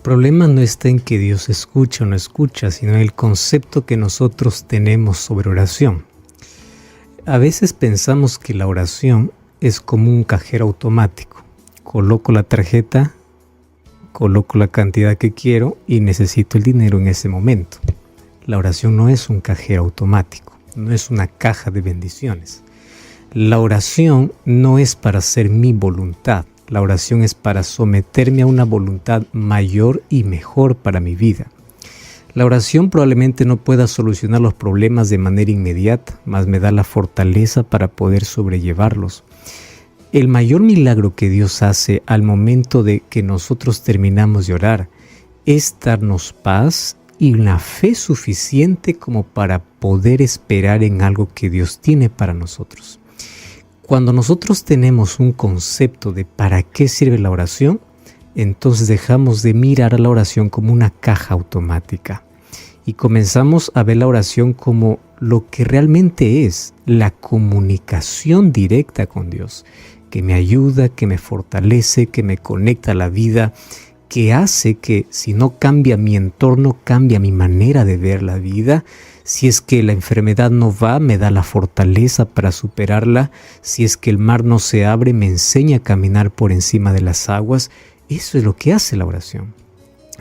problema no está en que Dios escucha o no escucha, sino en el concepto que nosotros tenemos sobre oración. A veces pensamos que la oración es como un cajero automático. Coloco la tarjeta, coloco la cantidad que quiero y necesito el dinero en ese momento. La oración no es un cajero automático, no es una caja de bendiciones. La oración no es para hacer mi voluntad. La oración es para someterme a una voluntad mayor y mejor para mi vida. La oración probablemente no pueda solucionar los problemas de manera inmediata, mas me da la fortaleza para poder sobrellevarlos. El mayor milagro que Dios hace al momento de que nosotros terminamos de orar es darnos paz y una fe suficiente como para poder esperar en algo que Dios tiene para nosotros. Cuando nosotros tenemos un concepto de para qué sirve la oración, entonces dejamos de mirar a la oración como una caja automática y comenzamos a ver la oración como lo que realmente es, la comunicación directa con Dios, que me ayuda, que me fortalece, que me conecta a la vida, que hace que si no cambia mi entorno, cambia mi manera de ver la vida. Si es que la enfermedad no va, me da la fortaleza para superarla. Si es que el mar no se abre, me enseña a caminar por encima de las aguas. Eso es lo que hace la oración.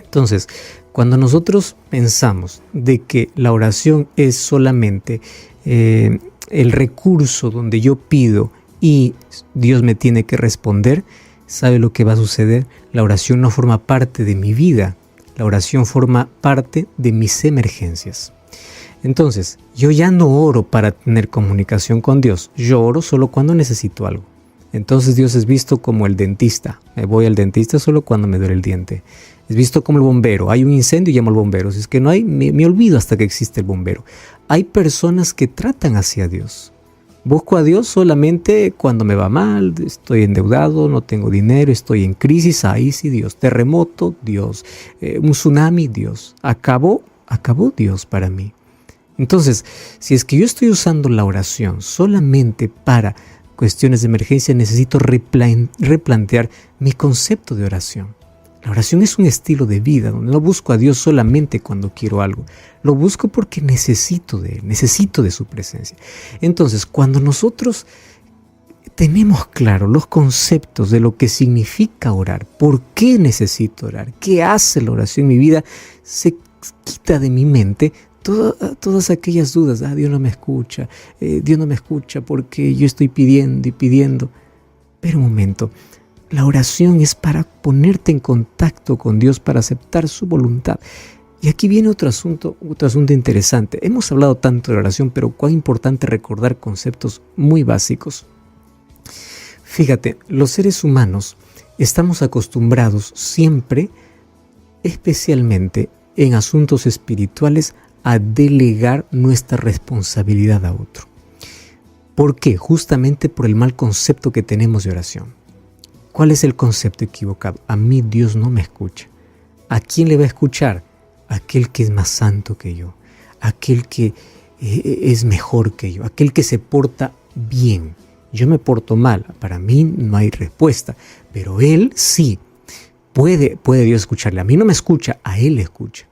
Entonces, cuando nosotros pensamos de que la oración es solamente el recurso donde yo pido y Dios me tiene que responder, ¿sabe lo que va a suceder? La oración no forma parte de mi vida. La oración forma parte de mis emergencias. Entonces, yo ya no oro para tener comunicación con Dios. Yo oro solo cuando necesito algo. Entonces Dios es visto como el dentista. Me voy al dentista solo cuando me duele el diente. Es visto como el bombero. Hay un incendio y llamo al bombero. Si es que no hay, me olvido hasta que existe el bombero. Hay personas que tratan hacia Dios. Busco a Dios solamente cuando me va mal, estoy endeudado, no tengo dinero, estoy en crisis. Ahí sí Dios. Terremoto, Dios. Un tsunami, Dios. Acabó Dios para mí. Entonces, si es que yo estoy usando la oración solamente para cuestiones de emergencia, necesito replantear mi concepto de oración. La oración es un estilo de vida donde no busco a Dios solamente cuando quiero algo. Lo busco porque necesito de Él, necesito de su presencia. Entonces, cuando nosotros tenemos claro los conceptos de lo que significa orar, por qué necesito orar, qué hace la oración en mi vida, se quita de mi mente todas aquellas dudas. Dios no me escucha, Dios no me escucha porque yo estoy pidiendo y pidiendo. Pero un momento, la oración es para ponerte en contacto con Dios, para aceptar su voluntad. Y aquí viene otro asunto interesante. Hemos hablado tanto de la oración, pero cuán importante recordar conceptos muy básicos. Fíjate, los seres humanos estamos acostumbrados siempre, especialmente en asuntos espirituales, a delegar nuestra responsabilidad a otro. ¿Por qué? Justamente por el mal concepto que tenemos de oración. ¿Cuál es el concepto equivocado? A mí Dios no me escucha. ¿A quién le va a escuchar? Aquel que es más santo que yo, aquel que es mejor que yo, aquel que se porta bien. Yo me porto mal, para mí no hay respuesta, pero Él sí. Puede Dios escucharle. A mí no me escucha, a Él le escucha.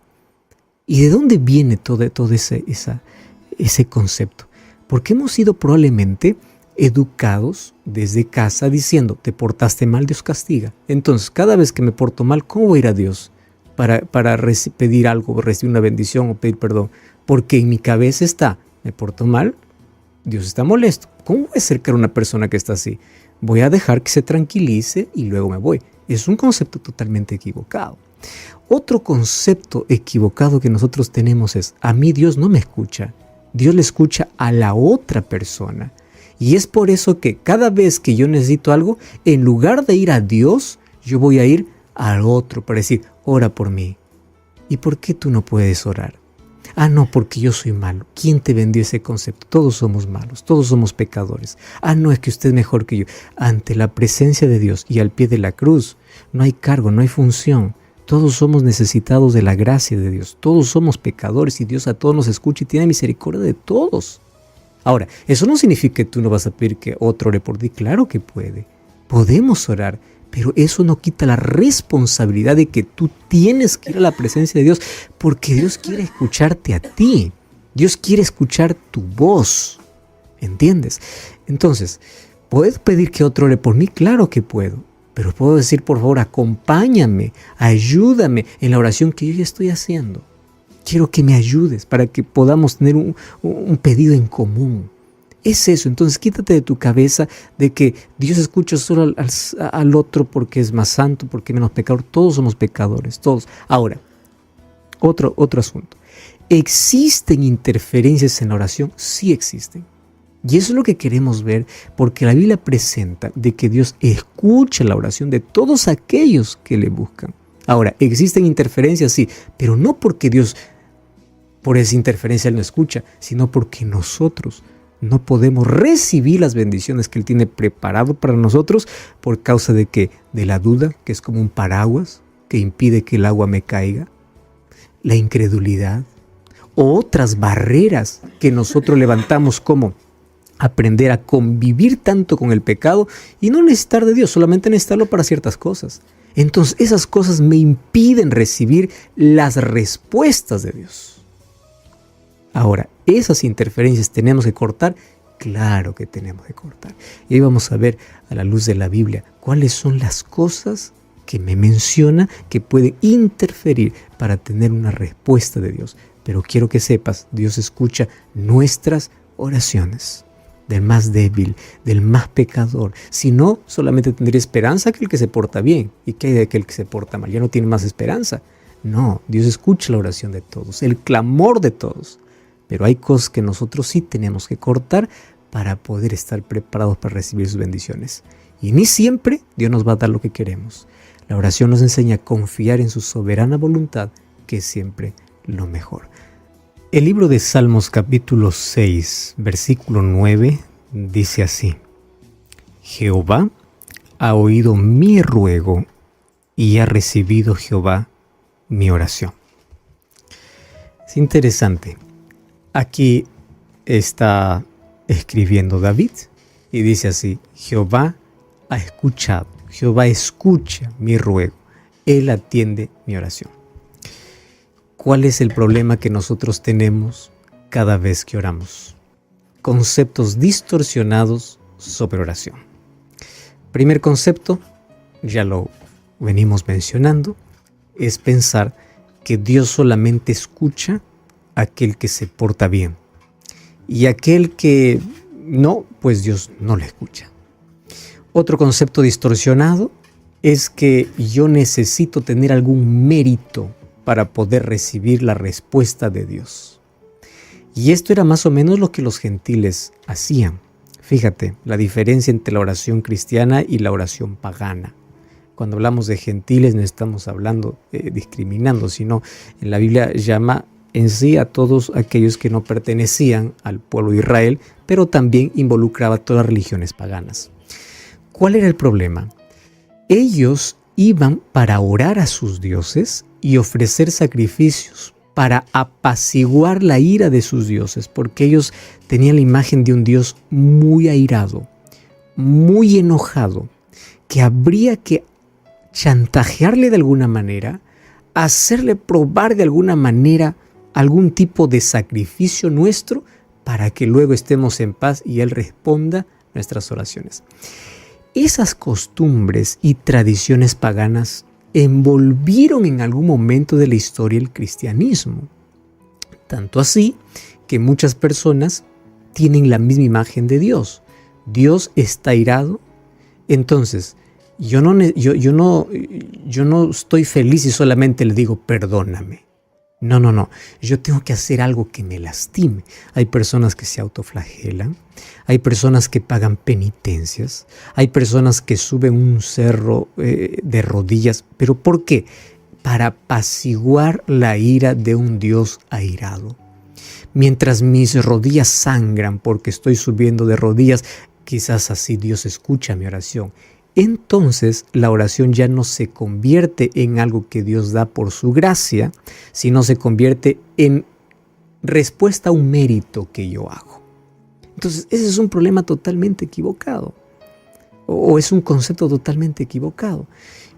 ¿Y de dónde viene todo ese concepto? Porque hemos sido probablemente educados desde casa diciendo, te portaste mal, Dios castiga. Entonces, cada vez que me porto mal, ¿cómo voy a ir a Dios para pedir algo, recibir una bendición o pedir perdón? Porque en mi cabeza está, me porto mal, Dios está molesto. ¿Cómo voy a acercar a una persona que está así? Voy a dejar que se tranquilice y luego me voy. Es un concepto totalmente equivocado. Otro concepto equivocado que nosotros tenemos es, a mí Dios no me escucha, Dios le escucha a la otra persona. Y es por eso que cada vez que yo necesito algo, en lugar de ir a Dios, yo voy a ir al otro para decir, ora por mí. ¿Y por qué tú no puedes orar? No, porque yo soy malo. ¿Quién te vendió ese concepto? Todos somos malos, todos somos pecadores. No, es que usted es mejor que yo. Ante la presencia de Dios y al pie de la cruz, no hay cargo, no hay función. Todos somos necesitados de la gracia de Dios. Todos somos pecadores y Dios a todos nos escucha y tiene misericordia de todos. Ahora, eso no significa que tú no vas a pedir que otro ore por ti. Claro que puede. Podemos orar, Pero eso no quita la responsabilidad de que tú tienes que ir a la presencia de Dios, porque Dios quiere escucharte a ti. Dios quiere escuchar tu voz. ¿Entiendes? Entonces, ¿puedo pedir que otro ore por mí? Claro que puedo. Pero puedo decir, por favor, acompáñame, ayúdame en la oración que yo ya estoy haciendo. Quiero que me ayudes para que podamos tener un pedido en común. Es eso. Entonces quítate de tu cabeza de que Dios escucha solo al otro porque es más santo, porque es menos pecador. Todos somos pecadores, todos. Ahora, otro asunto. ¿Existen interferencias en la oración? Sí existen. Y eso es lo que queremos ver, porque la Biblia presenta de que Dios escucha la oración de todos aquellos que le buscan. Ahora, ¿existen interferencias? Sí, pero no porque Dios, por esa interferencia Él no escucha, sino porque nosotros no podemos recibir las bendiciones que Él tiene preparado para nosotros por causa de que de la duda, que es como un paraguas que impide que el agua me caiga, la incredulidad, o otras barreras que nosotros levantamos como aprender a convivir tanto con el pecado y no necesitar de Dios, solamente necesitarlo para ciertas cosas. Entonces esas cosas me impiden recibir las respuestas de Dios. Ahora, ¿esas interferencias tenemos que cortar? Claro que tenemos que cortar. Y ahí vamos a ver a la luz de la Biblia cuáles son las cosas que me menciona que pueden interferir para tener una respuesta de Dios. Pero quiero que sepas, Dios escucha nuestras oraciones. Del más débil, del más pecador. Si no, solamente tendría esperanza aquel que se porta bien. ¿Y qué hay de aquel que se porta mal? Ya no tiene más esperanza. No, Dios escucha la oración de todos, el clamor de todos. Pero hay cosas que nosotros sí tenemos que cortar para poder estar preparados para recibir sus bendiciones. Y ni siempre Dios nos va a dar lo que queremos. La oración nos enseña a confiar en su soberana voluntad, que es siempre lo mejor. El libro de Salmos capítulo 6, versículo 9, dice así: Jehová ha oído mi ruego y ha recibido Jehová mi oración. Es interesante. Aquí está escribiendo David y dice así: Jehová ha escuchado, Jehová escucha mi ruego, Él atiende mi oración. ¿Cuál es el problema que nosotros tenemos cada vez que oramos? Conceptos distorsionados sobre oración. Primer concepto, ya lo venimos mencionando, es pensar que Dios solamente escucha a aquel que se porta bien. Y aquel que no, pues Dios no le escucha. Otro concepto distorsionado es que yo necesito tener algún mérito para poder recibir la respuesta de Dios. Y esto era más o menos lo que los gentiles hacían. Fíjate, la diferencia entre la oración cristiana y la oración pagana. Cuando hablamos de gentiles no estamos hablando discriminando, sino en la Biblia llama en sí a todos aquellos que no pertenecían al pueblo de Israel, pero también involucraba a todas las religiones paganas. ¿Cuál era el problema? Ellos iban para orar a sus dioses y ofrecer sacrificios para apaciguar la ira de sus dioses, porque ellos tenían la imagen de un Dios muy airado, muy enojado, que habría que chantajearle de alguna manera, hacerle probar de alguna manera algún tipo de sacrificio nuestro para que luego estemos en paz y Él responda nuestras oraciones. Esas costumbres y tradiciones paganas envolvieron en algún momento de la historia el cristianismo. Tanto así que muchas personas tienen la misma imagen de Dios. Dios está airado. Entonces, yo no estoy feliz y solamente le digo perdóname. No. Yo tengo que hacer algo que me lastime. Hay personas que se autoflagelan. Hay personas que pagan penitencias. Hay personas que suben un cerro de rodillas. ¿Pero por qué? Para apaciguar la ira de un Dios airado. Mientras mis rodillas sangran porque estoy subiendo de rodillas, quizás así Dios escucha mi oración. Entonces la oración ya no se convierte en algo que Dios da por su gracia, sino se convierte en respuesta a un mérito que yo hago. Entonces ese es un problema totalmente equivocado. o es un concepto totalmente equivocado.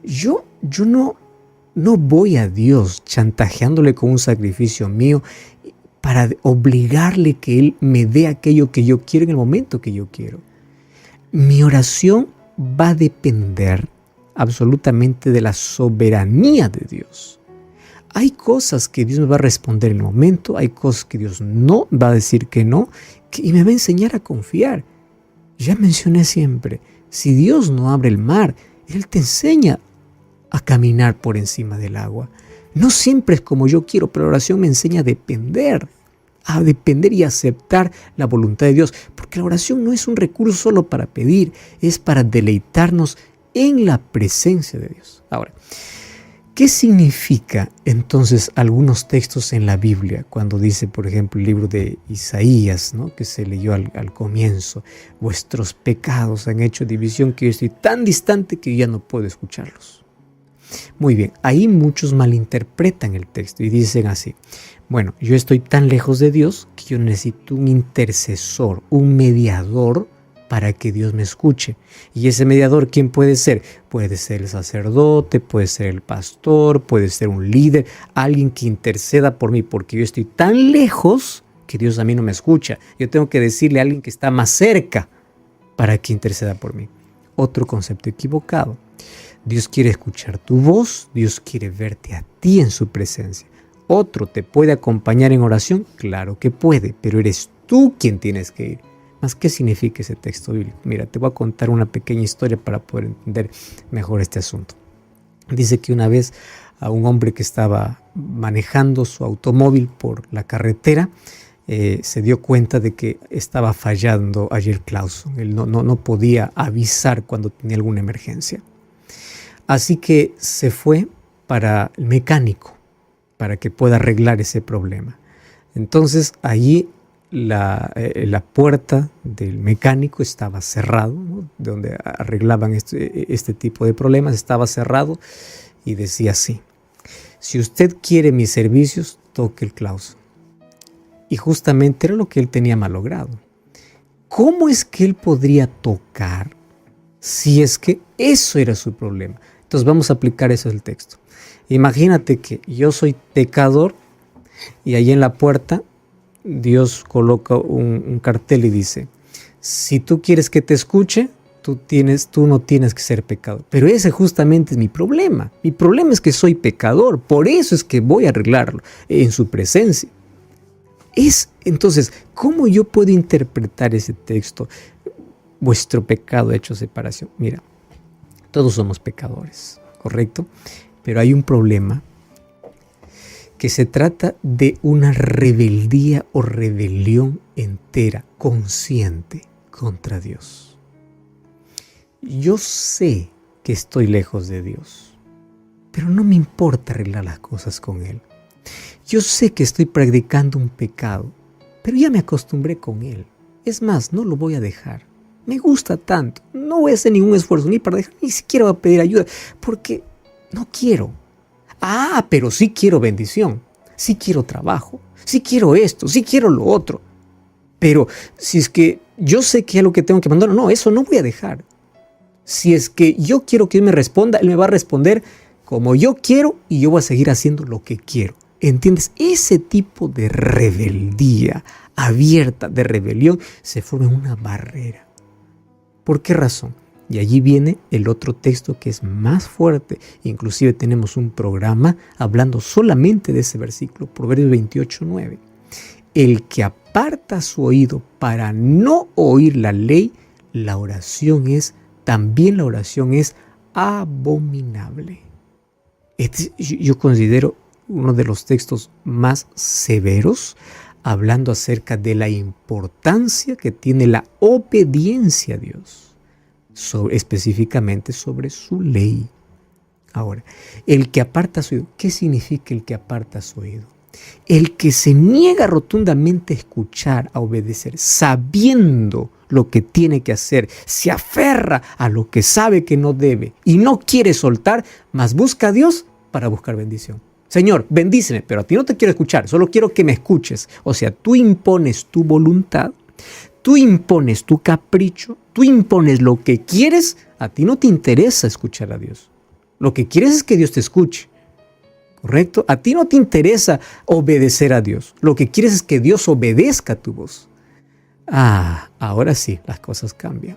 Yo no voy a Dios chantajeándole con un sacrificio mío para obligarle que Él me dé aquello que yo quiero en el momento que yo quiero. Mi oración va a depender absolutamente de la soberanía de Dios. Hay cosas que Dios me va a responder en el momento, hay cosas que Dios no va a decir que no, y me va a enseñar a confiar. Ya mencioné siempre, si Dios no abre el mar, Él te enseña a caminar por encima del agua. No siempre es como yo quiero, pero la oración me enseña a depender y aceptar la voluntad de Dios, porque la oración no es un recurso solo para pedir, es para deleitarnos en la presencia de Dios. Ahora, ¿qué significa entonces algunos textos en la Biblia cuando dice, por ejemplo, el libro de Isaías, ¿no?, que se leyó al comienzo? Vuestros pecados han hecho división que yo estoy tan distante que ya no puedo escucharlos. Muy bien, ahí muchos malinterpretan el texto y dicen así: bueno, yo estoy tan lejos de Dios que yo necesito un intercesor, un mediador para que Dios me escuche. ¿Y ese mediador quién puede ser? Puede ser el sacerdote, puede ser el pastor, puede ser un líder, alguien que interceda por mí, porque yo estoy tan lejos que Dios a mí no me escucha. Yo tengo que decirle a alguien que está más cerca para que interceda por mí. Otro concepto equivocado. Dios quiere escuchar tu voz, Dios quiere verte a ti en su presencia. ¿Otro te puede acompañar en oración? Claro que puede, pero eres tú quien tienes que ir. ¿Más qué significa ese texto bíblico? Mira, te voy a contar una pequeña historia para poder entender mejor este asunto. Dice que una vez a un hombre que estaba manejando su automóvil por la carretera, se dio cuenta de que estaba fallando ayer Clauson. Él no podía avisar cuando tenía alguna emergencia. Así que se fue para el mecánico para que pueda arreglar ese problema. Entonces allí la puerta del mecánico estaba cerrado, ¿no?, de donde arreglaban este tipo de problemas, estaba cerrado y decía así: si usted quiere mis servicios, toque el clauso. Y justamente era lo que él tenía malogrado. ¿Cómo es que él podría tocar si es que eso era su problema? Entonces vamos a aplicar eso al texto. Imagínate que yo soy pecador y ahí en la puerta Dios coloca un cartel y dice: si tú quieres que te escuche, tú no tienes que ser pecador. Pero ese justamente es mi problema. Mi problema es que soy pecador. Por eso es que voy a arreglarlo en su presencia. Entonces, ¿cómo yo puedo interpretar ese texto? Vuestro pecado ha hecho separación. Mira, todos somos pecadores, ¿correcto? Pero hay un problema que se trata de una rebeldía o rebelión entera, consciente contra Dios. Yo sé que estoy lejos de Dios, pero no me importa arreglar las cosas con Él. Yo sé que estoy practicando un pecado, pero ya me acostumbré con Él. Es más, no lo voy a dejar. Me gusta tanto, no voy a hacer ningún esfuerzo ni para dejar, ni siquiera voy a pedir ayuda, porque no quiero. Pero sí quiero bendición, sí quiero trabajo, sí quiero esto, sí quiero lo otro. Pero si es que yo sé que es lo que tengo que mandar, no, eso no voy a dejar. Si es que yo quiero que Él me responda, Él me va a responder como yo quiero y yo voy a seguir haciendo lo que quiero. ¿Entiendes? Ese tipo de rebeldía abierta, de rebelión, se forma en una barrera. ¿Por qué razón? Y allí viene el otro texto que es más fuerte. Inclusive tenemos un programa hablando solamente de ese versículo, Proverbios 28:9. El que aparta su oído para no oír la ley, también la oración es abominable. Yo considero uno de los textos más severos, hablando acerca de la importancia que tiene la obediencia a Dios, específicamente sobre su ley. Ahora, el que aparta su oído, ¿qué significa el que aparta su oído? El que se niega rotundamente a escuchar, a obedecer, sabiendo lo que tiene que hacer, se aferra a lo que sabe que no debe y no quiere soltar, mas busca a Dios para buscar bendición. Señor, bendíceme, pero a ti no te quiero escuchar, solo quiero que me escuches. O sea, tú impones tu voluntad, tú impones tu capricho, tú impones lo que quieres, a ti no te interesa escuchar a Dios. Lo que quieres es que Dios te escuche. ¿Correcto? A ti no te interesa obedecer a Dios. Lo que quieres es que Dios obedezca a tu voz. Ahora sí, las cosas cambian.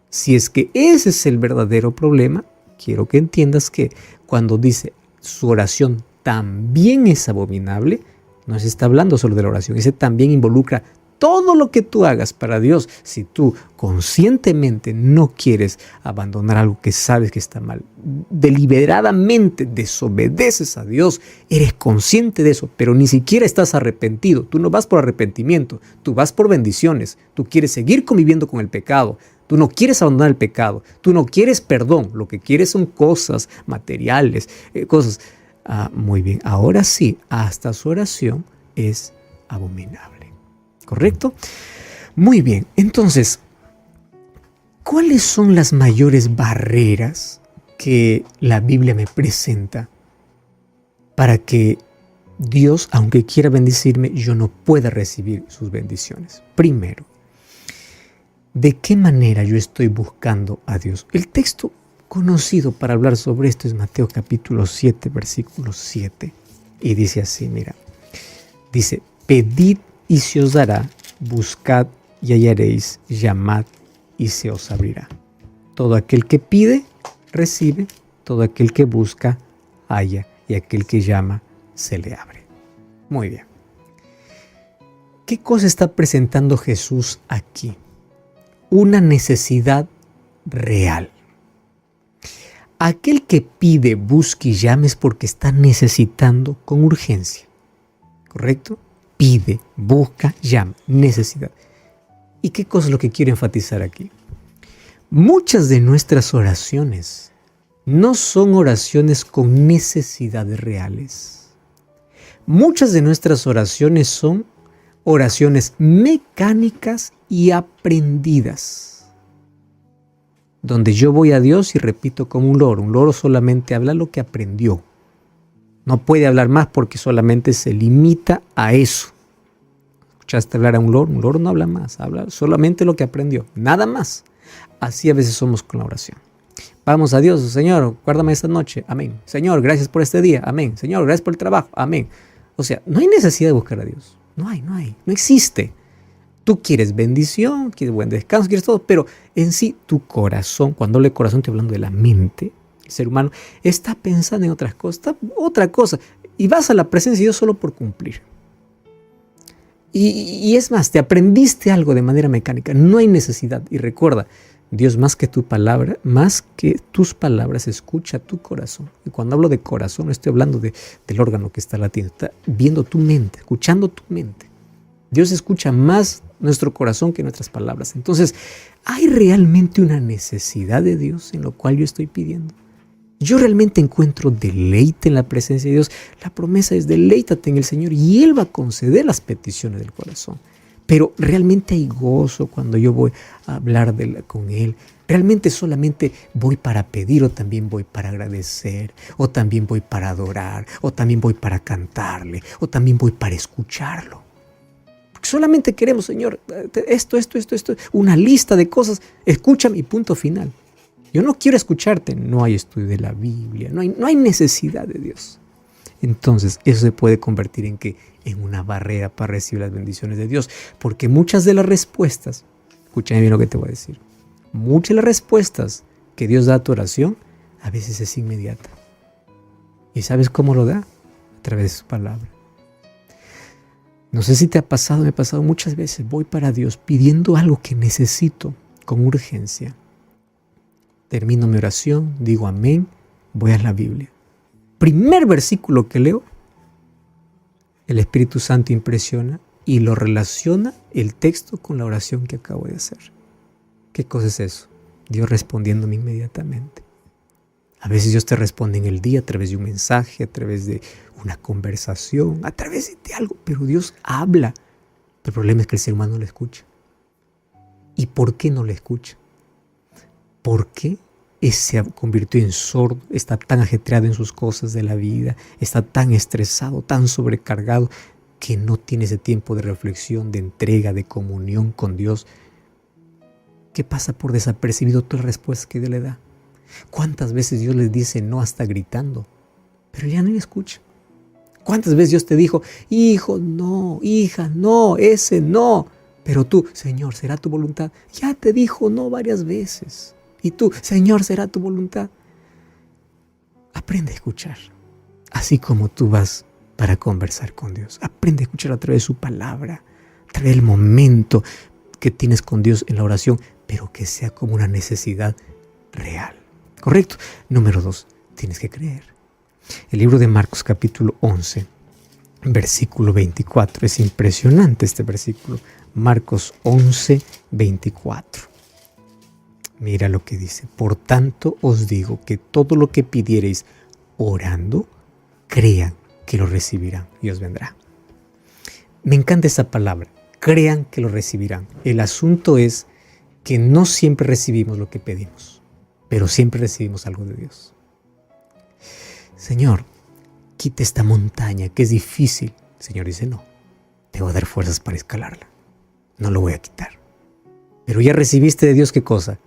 Si es que ese es el verdadero problema, quiero que entiendas que cuando dice su oración también es abominable, no se está hablando solo de la oración, ese también involucra todo lo que tú hagas para Dios. Si tú conscientemente no quieres abandonar algo que sabes que está mal, deliberadamente desobedeces a Dios, eres consciente de eso, pero ni siquiera estás arrepentido. Tú no vas por arrepentimiento, tú vas por bendiciones. Tú quieres seguir conviviendo con el pecado. Tú no quieres abandonar el pecado. Tú no quieres perdón. Lo que quieres son cosas materiales, cosas. Muy bien, ahora sí, hasta su oración es abominable. ¿Correcto? Muy bien, entonces, ¿cuáles son las mayores barreras que la Biblia me presenta para que Dios, aunque quiera bendecirme, yo no pueda recibir sus bendiciones? Primero, ¿de qué manera yo estoy buscando a Dios? El texto conocido para hablar sobre esto es Mateo capítulo 7, versículo 7. Y dice así, mira, dice, pedid y se os dará, buscad y hallaréis, llamad y se os abrirá. Todo aquel que pide, recibe, todo aquel que busca, halla, y aquel que llama, se le abre. Muy bien. ¿Qué cosa está presentando Jesús aquí? Una necesidad real. Aquel que pide, busque y llame es porque está necesitando con urgencia. ¿Correcto? Pide, busca, llama, necesidad. ¿Y qué cosa es lo que quiero enfatizar aquí? Muchas de nuestras oraciones no son oraciones con necesidades reales. Muchas de nuestras oraciones son oraciones mecánicas y aprendidas, donde yo voy a Dios y repito como un loro. Un loro solamente habla lo que aprendió. No puede hablar más porque solamente se limita a eso. ¿Escuchaste hablar a un loro? Un loro no habla más, habla solamente lo que aprendió, nada más. Así a veces somos con la oración. Vamos a Dios, Señor, guárdame esta noche, amén. Señor, gracias por este día, amén. Señor, gracias por el trabajo, amén. O sea, no hay necesidad de buscar a Dios. No existe. Tú quieres bendición, quieres buen descanso, quieres todo, pero en sí tu corazón, cuando hablo de corazón estoy hablando de la mente, el ser humano está pensando en otras cosas, otra cosa, y vas a la presencia de Dios solo por cumplir. Y es más, te aprendiste algo de manera mecánica, no hay necesidad. Y recuerda, Dios más que tu palabra, más que tus palabras, escucha tu corazón. Y cuando hablo de corazón, no estoy hablando del órgano que está latiendo, está viendo tu mente, escuchando tu mente. Dios escucha más nuestro corazón que nuestras palabras. Entonces, ¿hay realmente una necesidad de Dios en lo cual yo estoy pidiendo? Yo realmente encuentro deleite en la presencia de Dios. La promesa es deleítate en el Señor y Él va a conceder las peticiones del corazón. Pero realmente hay gozo cuando yo voy a hablar con Él. Realmente solamente voy para pedir o también voy para agradecer o también voy para adorar o también voy para cantarle o también voy para escucharlo. Porque solamente queremos, Señor, esto, una lista de cosas, escúchame y punto final. Yo no quiero escucharte, no hay estudio de la Biblia, no hay necesidad de Dios. Entonces eso se puede convertir en una barrera para recibir las bendiciones de Dios, porque muchas de las respuestas, escúchame bien lo que te voy a decir, muchas de las respuestas que Dios da a tu oración a veces es inmediata. ¿Y sabes cómo lo da? A través de su palabra. No sé si te ha pasado, me ha pasado muchas veces, voy para Dios pidiendo algo que necesito con urgencia. Termino mi oración, digo amén, voy a la Biblia. Primer versículo que leo, el Espíritu Santo impresiona y lo relaciona el texto con la oración que acabo de hacer. ¿Qué cosa es eso? Dios respondiéndome inmediatamente. A veces Dios te responde en el día a través de un mensaje, a través de una conversación, a través de algo, pero Dios habla. El problema es que el ser humano no lo escucha. ¿Y por qué no lo escucha? ¿Por qué se convirtió en sordo? Está tan ajetreado en sus cosas de la vida, está tan estresado, tan sobrecargado, que no tiene ese tiempo de reflexión, de entrega, de comunión con Dios. que pasa por desapercibido toda la respuesta que Dios le da. ¿Cuántas veces Dios les dice no hasta gritando? Pero ya no le escucha. ¿Cuántas veces Dios te dijo, hijo, no, hija, no, ese no? Pero tú, Señor, ¿será tu voluntad? Ya te dijo no varias veces. Y tú, Señor, ¿será tu voluntad? Aprende a escuchar. Así como tú vas para conversar con Dios. Aprende a escuchar a través de su palabra, a través del momento que tienes con Dios en la oración, pero que sea como una necesidad real. ¿Correcto? Número 2, tienes que creer. El libro de Marcos capítulo 11, versículo 24. Es impresionante este versículo. Marcos 11, 24. Mira lo que dice. Por tanto os digo que todo lo que pidiereis orando, crean que lo recibirán y os vendrá. Me encanta esa palabra. Crean que lo recibirán. El asunto es que no siempre recibimos lo que pedimos, pero siempre recibimos algo de Dios. Señor, quita esta montaña que es difícil. El Señor dice, no, te voy a dar fuerzas para escalarla. No lo voy a quitar. Pero ya recibiste de Dios, ¿qué cosa?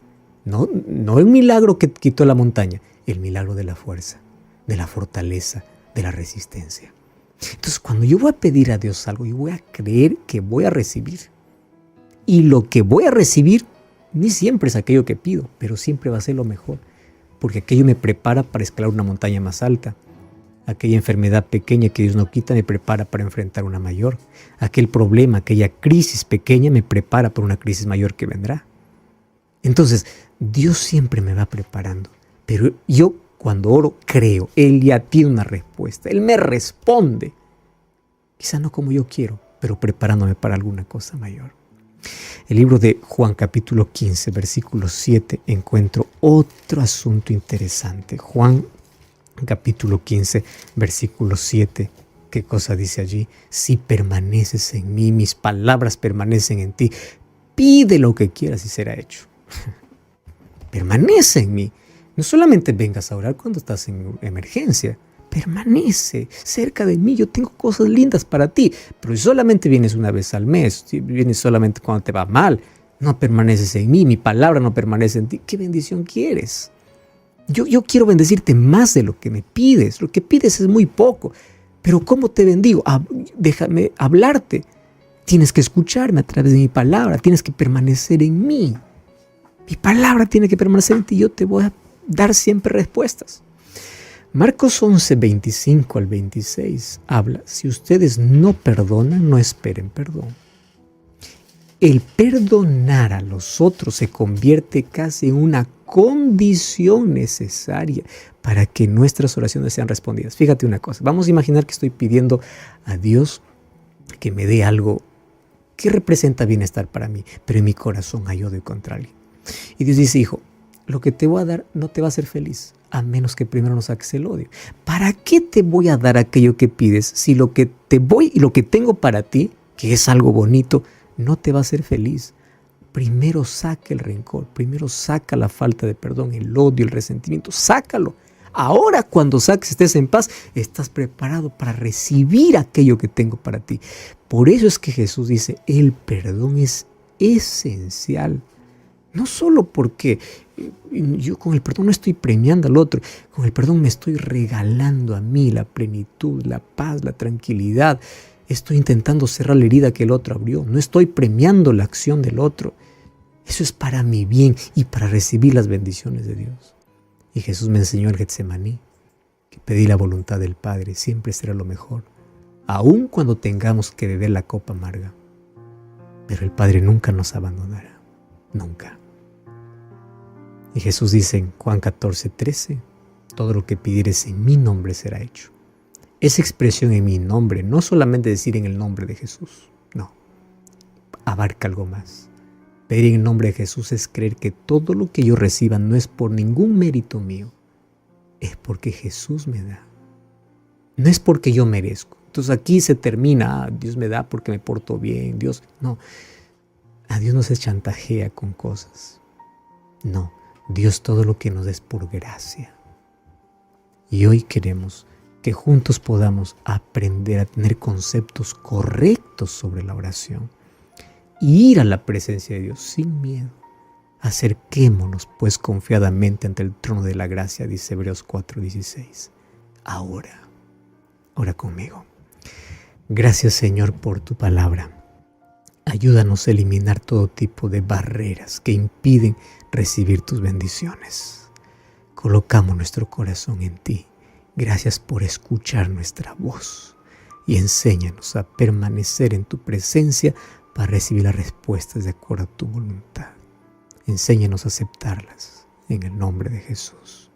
No el milagro que quitó la montaña, el milagro de la fuerza, de la fortaleza, de la resistencia. Entonces, cuando yo voy a pedir a Dios algo, yo voy a creer que voy a recibir. Y lo que voy a recibir ni siempre es aquello que pido, pero siempre va a ser lo mejor. Porque aquello me prepara para escalar una montaña más alta. Aquella enfermedad pequeña que Dios no quita me prepara para enfrentar una mayor. Aquel problema, aquella crisis pequeña me prepara para una crisis mayor que vendrá. Entonces, Dios siempre me va preparando. Pero yo cuando oro creo, Él ya tiene una respuesta. Él me responde. Quizá no como yo quiero, pero preparándome para alguna cosa mayor. El libro de Juan capítulo 15, versículo 7, encuentro otro asunto interesante. Juan capítulo 15, versículo 7. ¿Qué cosa dice allí? Si permaneces en mí, mis palabras permanecen en ti, pide lo que quieras y será hecho. Permanece en mí. No solamente vengas a orar cuando estás en emergencia. Permanece cerca de mí. Yo tengo cosas lindas para ti. Pero si solamente vienes una vez al mes, si vienes solamente cuando te va mal, no permaneces en mí, mi palabra no permanece en ti. ¿Qué bendición quieres? Yo quiero bendecirte más de lo que me pides. Lo que pides es muy poco. Pero ¿cómo te bendigo? Déjame hablarte. Tienes que escucharme a través de mi palabra. Tienes que permanecer en mí. Mi palabra tiene que permanecer en ti. Yo te voy a dar siempre respuestas. Marcos 11, 25 al 26 habla, si ustedes no perdonan, no esperen perdón. El perdonar a los otros se convierte casi en una condición necesaria para que nuestras oraciones sean respondidas. Fíjate una cosa, vamos a imaginar que estoy pidiendo a Dios que me dé algo que representa bienestar para mí, pero en mi corazón hay odio contra alguien. Y Dios dice, hijo, lo que te voy a dar no te va a hacer feliz, a menos que primero no saques el odio. ¿Para qué te voy a dar aquello que pides si lo que te voy y lo que tengo para ti, que es algo bonito, no te va a hacer feliz? Primero saca el rencor, primero saca la falta de perdón, el odio, el resentimiento, sácalo. Ahora cuando saques, estés en paz, estás preparado para recibir aquello que tengo para ti. Por eso es que Jesús dice, el perdón es esencial. No solo porque yo con el perdón no estoy premiando al otro, con el perdón me estoy regalando a mí la plenitud, la paz, la tranquilidad. Estoy intentando cerrar la herida que el otro abrió. No estoy premiando la acción del otro. Eso es para mi bien y para recibir las bendiciones de Dios. Y Jesús me enseñó en Getsemaní que pedir la voluntad del Padre siempre será lo mejor, aun cuando tengamos que beber la copa amarga. Pero el Padre nunca nos abandonará. Nunca. Y Jesús dice en Juan 14, 13, todo lo que pidieres en mi nombre será hecho. Esa expresión en mi nombre, no solamente decir en el nombre de Jesús, no, abarca algo más. Pedir en el nombre de Jesús es creer que todo lo que yo reciba no es por ningún mérito mío, es porque Jesús me da. No es porque yo merezco. Entonces aquí se termina, Dios me da porque me porto bien, Dios, no. A Dios no se chantajea con cosas. No, Dios todo lo que nos da es por gracia. Y hoy queremos que juntos podamos aprender a tener conceptos correctos sobre la oración y ir a la presencia de Dios sin miedo, Acerquémonos pues confiadamente ante el trono de la gracia, dice Hebreos 4:16. Ahora, ora conmigo. Gracias, Señor, por tu palabra. Ayúdanos a eliminar todo tipo de barreras que impiden recibir tus bendiciones. Colocamos nuestro corazón en ti. Gracias por escuchar nuestra voz y enséñanos a permanecer en tu presencia para recibir las respuestas de acuerdo a tu voluntad. Enséñanos a aceptarlas en el nombre de Jesús.